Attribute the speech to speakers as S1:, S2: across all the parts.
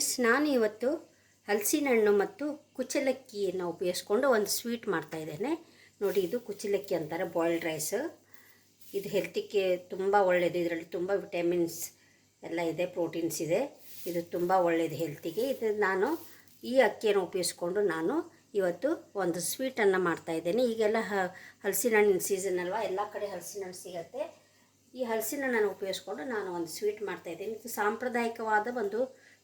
S1: Friends, ನಾನು ಇವತ್ತು ಹಲಸಿನ ಹಣ್ಣು ಮತ್ತು ಕುಚ್ಚಲಕ್ಕಿಯನ್ನು ಉಪಯೋಗಿಸ್ಕೊಂಡು ಒಂದು ಸ್ವೀಟ್ ಮಾಡ್ತಾಯಿದ್ದೇನೆ. ನೋಡಿ, ಇದು ಕುಚ್ಚಲಕ್ಕಿ ಅಂತಾರೆ, ಬಾಯ್ಲ್ಡ್ ರೈಸ್. ಇದು ಹೆಲ್ತಿಗೆ ತುಂಬ ಒಳ್ಳೆಯದು. ಇದರಲ್ಲಿ ತುಂಬ ವಿಟಮಿನ್ಸ್ ಎಲ್ಲ ಇದೆ, ಪ್ರೋಟೀನ್ಸ್ ಇದೆ. ಇದು ತುಂಬ ಒಳ್ಳೆಯದು ಹೆಲ್ತಿಗೆ. ಇದು ನಾನು ಈ ಅಕ್ಕಿಯನ್ನು ಉಪಯೋಗಿಸ್ಕೊಂಡು ನಾನು ಇವತ್ತು ಒಂದು ಸ್ವೀಟನ್ನು ಮಾಡ್ತಾಯಿದ್ದೇನೆ. ಈಗೆಲ್ಲ ಹಲಸಿನ ಹಣ್ಣಿನ ಸೀಸನ್ ಅಲ್ವಾ, ಎಲ್ಲ ಕಡೆ ಹಲಸಿನ ಹಣ್ಣು ಸಿಗುತ್ತೆ. ಈ ಹಲಸಿನ ಹಣ್ಣನ್ನು ಉಪಯೋಗಿಸ್ಕೊಂಡು ನಾನು ಒಂದು ಸ್ವೀಟ್ ಮಾಡ್ತಾಯಿದ್ದೀನಿ. ಇದು ಸಾಂಪ್ರದಾಯಿಕವಾದ ಒಂದು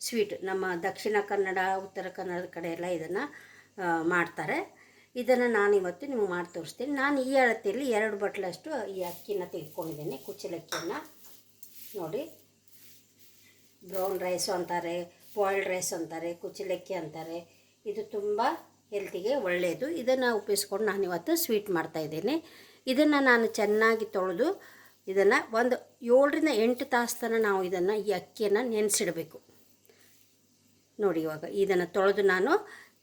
S1: ಸ್ವೀಟ್. ನಮ್ಮ ದಕ್ಷಿಣ ಕನ್ನಡ, ಉತ್ತರ ಕನ್ನಡದ ಕಡೆ ಎಲ್ಲ ಇದನ್ನು ಮಾಡ್ತಾರೆ. ಇದನ್ನು ನಾನಿವತ್ತು ನಿಮಗೆ ಮಾಡಿ ತೋರಿಸ್ತೀನಿ. ನಾನು ಈ ಅಳತೆಯಲ್ಲಿ 2 ಬಟ್ಲಷ್ಟು ಈ ಅಕ್ಕಿನ ತೆಗೆದುಕೊಂಡಿದ್ದೇನೆ, ಕುಚ್ಚಲಕ್ಕಿಯನ್ನು. ನೋಡಿ, ಬ್ರೌನ್ ರೈಸು ಅಂತಾರೆ, ಬಾಯ್ಲ್ಡ್ ರೈಸ್ ಅಂತಾರೆ, ಕುಚ್ಚಲಕ್ಕಿ ಅಂತಾರೆ. ಇದು ತುಂಬ ಹೆಲ್ತಿಗೆ ಒಳ್ಳೆಯದು. ಇದನ್ನು ಉಪಯೋಗಿಸ್ಕೊಂಡು ನಾನಿವತ್ತು ಸ್ವೀಟ್ ಮಾಡ್ತಾಯಿದ್ದೇನೆ. ಇದನ್ನು ನಾನು ಚೆನ್ನಾಗಿ ತೊಳೆದು ಇದನ್ನು ಒಂದು 7ರಿಂದ 8 ತಾಸು ತನಕ ನಾವು ಇದನ್ನು ಈ ಅಕ್ಕಿಯನ್ನು ನೆನೆಸಿಡಬೇಕು. ನೋಡಿ, ಇವಾಗ ಇದನ್ನು ತೊಳೆದು ನಾನು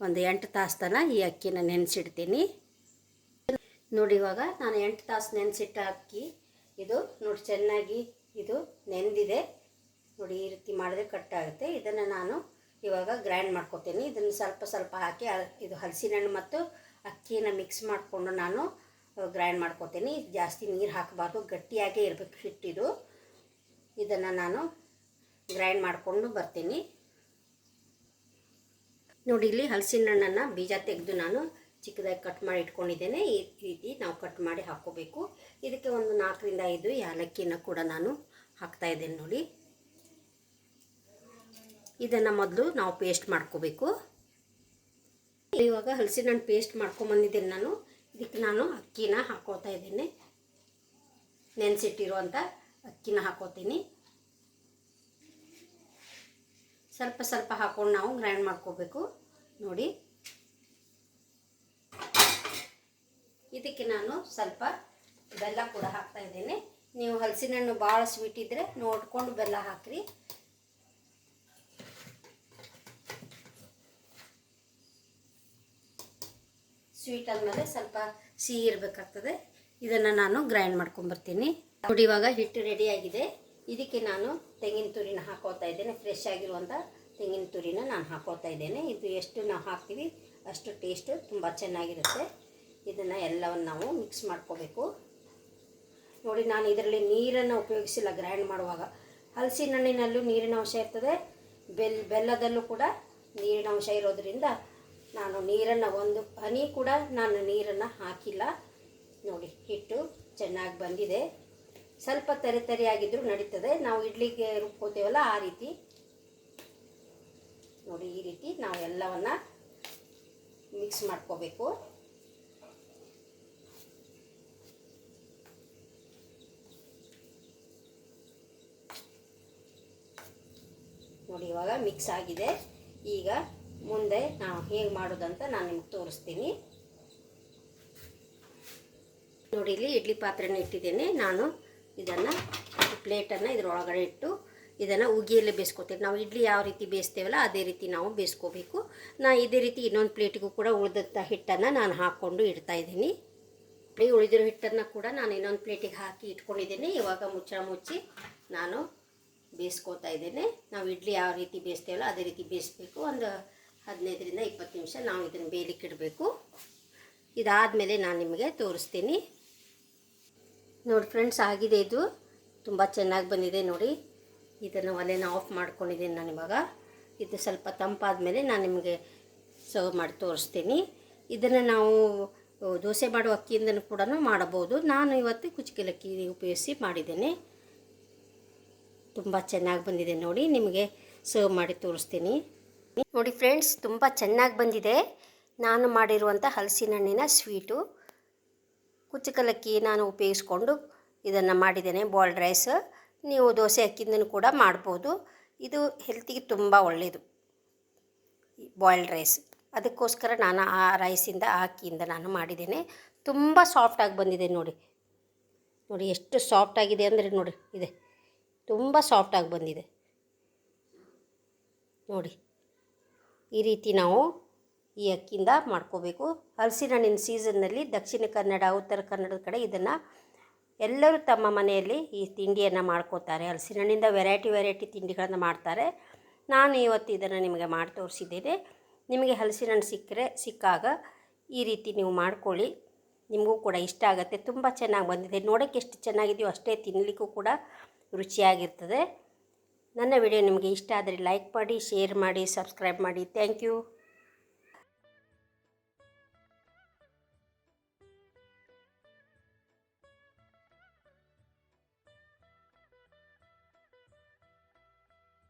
S1: ಒಂದು 8 ತಾಸು ತನಕ ಈ ಅಕ್ಕಿಯನ್ನು ನೆನೆಸಿಡ್ತೀನಿ. ನೋಡಿ, ಇವಾಗ ನಾನು 8 ತಾಸು ನೆನೆಸಿಟ್ಟ ಅಕ್ಕಿ ಇದು. ನೋಡಿ, ಚೆನ್ನಾಗಿ ಇದು ನೆಂದಿದೆ. ನೋಡಿ, ಈ ರೀತಿ ಮಾಡಿದ್ರೆ ಕಟ್ಟಾಗುತ್ತೆ. ಇದನ್ನು ನಾನು ಇವಾಗ ಗ್ರೈಂಡ್ ಮಾಡ್ಕೊತೀನಿ. ಇದನ್ನು ಸ್ವಲ್ಪ ಸ್ವಲ್ಪ ಹಾಕಿ ಇದು ಹಲಸಿನ ಹಣ್ಣು ಮತ್ತು ಅಕ್ಕಿಯನ್ನು ಮಿಕ್ಸ್ ಮಾಡಿಕೊಂಡು ನಾನು ಗ್ರೈಂಡ್ ಮಾಡ್ಕೊತೀನಿ. ಜಾಸ್ತಿ ನೀರು ಹಾಕಬಾರ್ದು, ಗಟ್ಟಿಯಾಗೇ ಇರಬೇಕು ಹಿಟ್ಟಿದು. ಇದನ್ನು ನಾನು ಗ್ರೈಂಡ್ ಮಾಡಿಕೊಂಡು ಬರ್ತೀನಿ. ನೋಡಿ, ಇಲ್ಲಿ ಹಲಸಿನ ಹಣ್ಣನ್ನು ಬೀಜ ತೆಗೆದು ನಾನು ಚಿಕ್ಕದಾಗಿ ಕಟ್ ಮಾಡಿ ಇಟ್ಕೊಂಡಿದ್ದೇನೆ. ಈ ರೀತಿ ನಾವು ಕಟ್ ಮಾಡಿ ಹಾಕ್ಕೋಬೇಕು. ಇದಕ್ಕೆ ಒಂದು 4ರಿಂದ 5 ಏಲಕ್ಕಿನ ಕೂಡ ನಾನು ಹಾಕ್ತಾಯಿದ್ದೇನೆ. ನೋಡಿ, ಇದನ್ನು ಮೊದಲು ನಾವು ಪೇಸ್ಟ್ ಮಾಡ್ಕೋಬೇಕು. ಇವಾಗ ಹಲಸಿನ ಹಣ್ಣು ಪೇಸ್ಟ್ ಮಾಡ್ಕೊಂಬಂದಿದ್ದೇನೆ ನಾನು. ಇದಕ್ಕೆ ನಾನು ಅಕ್ಕಿನ ಹಾಕೋತಾ ಇದ್ದೇನೆ. ನೆನೆಸಿಟ್ಟಿರುವಂಥ ಅಕ್ಕಿನ ಹಾಕೋತೀನಿ. ಸ್ವಲ್ಪ ಸ್ವಲ್ಪ ಹಾಕ್ಕೊಂಡು ನಾವು ಗ್ರೈಂಡ್ ಮಾಡ್ಕೋಬೇಕು. ನೋಡಿ, ಇದಕ್ಕೆ ನಾನು ಸ್ವಲ್ಪ ಬೆಲ್ಲ ಕೂಡ ಹಾಕ್ತಾ ಇದ್ದೇನೆ. ನೀವು ಹಲಸಿನ ಹಣ್ಣು ಭಾಳ ಸ್ವೀಟ್ ಇದ್ದರೆ ನೋಡ್ಕೊಂಡು ಬೆಲ್ಲ ಹಾಕಿರಿ. ಸ್ವೀಟ್ ಆದಮೇಲೆ ಸ್ವಲ್ಪ ಸಿಹಿ ಇರಬೇಕಾಗ್ತದೆ. ಇದನ್ನು ನಾನು ಗ್ರೈಂಡ್ ಮಾಡ್ಕೊಂಬರ್ತೀನಿ. ನೋಡಿ, ಇವಾಗ ಹಿಟ್ಟು ರೆಡಿಯಾಗಿದೆ. ಇದಕ್ಕೆ ನಾನು ತೆಂಗಿನ ತುರಿನ ಹಾಕೋತಾ ಇದ್ದೇನೆ. ಫ್ರೆಶ್ ಆಗಿರುವಂಥ ತೆಂಗಿನ ತುರಿನ ನಾನು ಹಾಕೋತಾ ಇದ್ದೇನೆ. ಇದು ಎಷ್ಟು ನಾವು ಹಾಕ್ತೀವಿ ಅಷ್ಟು ಟೇಸ್ಟು ತುಂಬ ಚೆನ್ನಾಗಿರುತ್ತೆ. ಇದನ್ನು ಎಲ್ಲವನ್ನು ನಾವು ಮಿಕ್ಸ್ ಮಾಡ್ಕೋಬೇಕು. ನೋಡಿ, ನಾನು ಇದರಲ್ಲಿ ನೀರನ್ನು ಉಪಯೋಗಿಸಿಲ್ಲ ಗ್ರೈಂಡ್ ಮಾಡುವಾಗ. ಹಲಸಿನ ಹಣ್ಣಿನಲ್ಲೂ ನೀರಿನ ಅಂಶ ಇರ್ತದೆ, ಬೆಲ್ಲದಲ್ಲೂ ಕೂಡ ನೀರಿನ ಅಂಶ ಇರೋದರಿಂದ ನಾನು ನೀರನ್ನು ಒಂದು ಹನಿ ಕೂಡ ನಾನು ನೀರನ್ನು ಹಾಕಿಲ್ಲ. ನೋಡಿ, ಹಿಟ್ಟು ಚೆನ್ನಾಗಿ ಬಂದಿದೆ. ಸ್ವಲ್ಪ ತರಿಯಾಗಿದ್ದರೂ ನಡೀತದೆ. ನಾವು ಇಡ್ಲಿಗೆ ರುಬ್ಕೋತೇವಲ್ಲ ಆ ರೀತಿ. ನೋಡಿ, ಈ ರೀತಿ ನಾವು ಎಲ್ಲವನ್ನು ಮಿಕ್ಸ್ ಮಾಡ್ಕೋಬೇಕು. ನೋಡಿ, ಇವಾಗ ಮಿಕ್ಸ್ ಆಗಿದೆ. ಈಗ ಮುಂದೆ ನಾವು ಹೇಗೆ ಮಾಡೋದಂತ ನಾನು ನಿಮ್ಗೆ ತೋರಿಸ್ತೀನಿ. ನೋಡಿ, ಇಲ್ಲಿ ಇಡ್ಲಿ ಪಾತ್ರೆನ ಇಟ್ಟಿದ್ದೇನೆ. ನಾನು ಇದನ್ನು ಪ್ಲೇಟನ್ನು ಇದರೊಳಗಡೆ ಇಟ್ಟು ಇದನ್ನು ಉಗಿಯಲ್ಲೇ ಬೇಯಿಸ್ಕೊತೀನಿ. ನಾವು ಇಡ್ಲಿ ಯಾವ ರೀತಿ ಬೇಯಿಸ್ತೇವಲ್ಲ ಅದೇ ರೀತಿ ನಾವು ಬೇಯಿಸ್ಕೋಬೇಕು. ನಾನು ಇದೇ ರೀತಿ ಇನ್ನೊಂದು ಪ್ಲೇಟಿಗೂ ಕೂಡ ಉಳಿದಂಥ ಹಿಟ್ಟನ್ನು ನಾನು ಹಾಕ್ಕೊಂಡು ಇಡ್ತಾಯಿದ್ದೀನಿ. ಉಳಿದಿರೋ ಹಿಟ್ಟನ್ನು ಕೂಡ ನಾನು ಇನ್ನೊಂದು ಪ್ಲೇಟಿಗೆ ಹಾಕಿ ಇಟ್ಕೊಂಡಿದ್ದೇನೆ. ಇವಾಗ ಮುಚ್ಚಿ ನಾನು ಬೇಯಿಸ್ಕೋತಾ ಇದ್ದೇನೆ. ನಾವು ಇಡ್ಲಿ ಯಾವ ರೀತಿ ಬೇಯಿಸ್ತೇವಲ್ಲ ಅದೇ ರೀತಿ ಬೇಯಿಸ್ಬೇಕು. ಒಂದು 15ರಿಂದ 20 ನಿಮಿಷ ನಾವು ಇದನ್ನು ಬೇಯಲಿಕ್ಕೆ ಇಡಬೇಕು. ಇದಾದಮೇಲೆ ನಾನು ನಿಮಗೆ ತೋರಿಸ್ತೀನಿ. ನೋಡಿ ಫ್ರೆಂಡ್ಸ್, ಆಗಿದೆ. ಇದು ತುಂಬ ಚೆನ್ನಾಗಿ ಬಂದಿದೆ. ನೋಡಿ, ಇದನ್ನು ಒಲೆನ ಆಫ್ ಮಾಡ್ಕೊಂಡಿದ್ದೀನಿ ನಾನು. ಇವಾಗ ಇದು ಸ್ವಲ್ಪ ತಂಪಾದ ಮೇಲೆ ನಾನು ನಿಮಗೆ ಸರ್ವ್ ಮಾಡಿ ತೋರಿಸ್ತೀನಿ. ಇದನ್ನು ನಾವು ದೋಸೆ ಮಾಡುವ ಅಕ್ಕಿಯಿಂದನೂ ಕೂಡ ಮಾಡಬಹುದು. ನಾನು ಇವತ್ತು ಕುಚ್ಚಲಕ್ಕಿ ಉಪಯೋಗಿಸಿ ಮಾಡಿದ್ದೇನೆ. ತುಂಬ ಚೆನ್ನಾಗಿ ಬಂದಿದೆ. ನೋಡಿ, ನಿಮಗೆ ಸರ್ವ್ ಮಾಡಿ ತೋರಿಸ್ತೀನಿ. ನೋಡಿ ಫ್ರೆಂಡ್ಸ್, ತುಂಬ ಚೆನ್ನಾಗಿ ಬಂದಿದೆ ನಾನು ಮಾಡಿರುವಂಥ ಹಲಸಿನ ಹಣ್ಣಿನ ಸ್ವೀಟು. ಕುಚ್ಚಲಕ್ಕಿ ನಾನು ಉಪಯೋಗಿಸ್ಕೊಂಡು ಇದನ್ನು ಮಾಡಿದ್ದೇನೆ, ಬಾಯ್ಲ್ಡ್ ರೈಸ್. ನೀವು ದೋಸೆ ಅಕ್ಕಿಯಿಂದನೂ ಕೂಡ ಮಾಡ್ಬೋದು. ಇದು ಹೆಲ್ತಿಗೆ ತುಂಬ ಒಳ್ಳೆಯದು, ಬಾಯ್ಲ್ಡ್ ರೈಸ್. ಅದಕ್ಕೋಸ್ಕರ ನಾನು ಆ ರೈಸಿಂದ ಆ ಅಕ್ಕಿಯಿಂದ ನಾನು ಮಾಡಿದ್ದೇನೆ. ತುಂಬ ಸಾಫ್ಟಾಗಿ ಬಂದಿದೆ. ನೋಡಿ, ಎಷ್ಟು ಸಾಫ್ಟಾಗಿದೆ ಅಂದರೆ ನೋಡಿ, ಇದೆ ತುಂಬ ಸಾಫ್ಟಾಗಿ ಬಂದಿದೆ. ನೋಡಿ, ಈ ರೀತಿ ನಾವು ಈ ಅಕ್ಕಿಯಿಂದ ಮಾಡ್ಕೋಬೇಕು. ಹಲಸಿನ ಹಣ್ಣಿನ ಸೀಸನ್ನಲ್ಲಿ ದಕ್ಷಿಣ ಕನ್ನಡ, ಉತ್ತರ ಕನ್ನಡದ ಕಡೆ ಇದನ್ನು ಎಲ್ಲರೂ ತಮ್ಮ ಮನೆಯಲ್ಲಿ ಈ ತಿಂಡಿಯನ್ನು ಮಾಡ್ಕೋತಾರೆ. ಹಲಸಿನ ಹಣ್ಣಿಂದ ವೆರೈಟಿ ತಿಂಡಿಗಳನ್ನು ಮಾಡ್ತಾರೆ. ನಾನು ಇವತ್ತು ಇದನ್ನು ನಿಮಗೆ ಮಾಡಿ ತೋರಿಸಿದ್ದೇನೆ. ನಿಮಗೆ ಹಲಸಿನ ಹಣ್ಣು ಸಿಕ್ಕಾಗ ಈ ರೀತಿ ನೀವು ಮಾಡ್ಕೊಳ್ಳಿ, ನಿಮಗೂ ಕೂಡ ಇಷ್ಟ ಆಗುತ್ತೆ. ತುಂಬ ಚೆನ್ನಾಗಿ ಬಂದಿದೆ, ನೋಡೋಕ್ಕೆ ಎಷ್ಟು ಚೆನ್ನಾಗಿದೆಯೋ ಅಷ್ಟೇ ತಿನ್ನಲಿಕ್ಕೂ ಕೂಡ ರುಚಿಯಾಗಿರ್ತದೆ. ನನ್ನ ವಿಡಿಯೋ ನಿಮಗೆ ಇಷ್ಟ ಆದರೆ ಲೈಕ್ ಮಾಡಿ, ಶೇರ್ ಮಾಡಿ, ಸಬ್ಸ್ಕ್ರೈಬ್ ಮಾಡಿ. Thank you.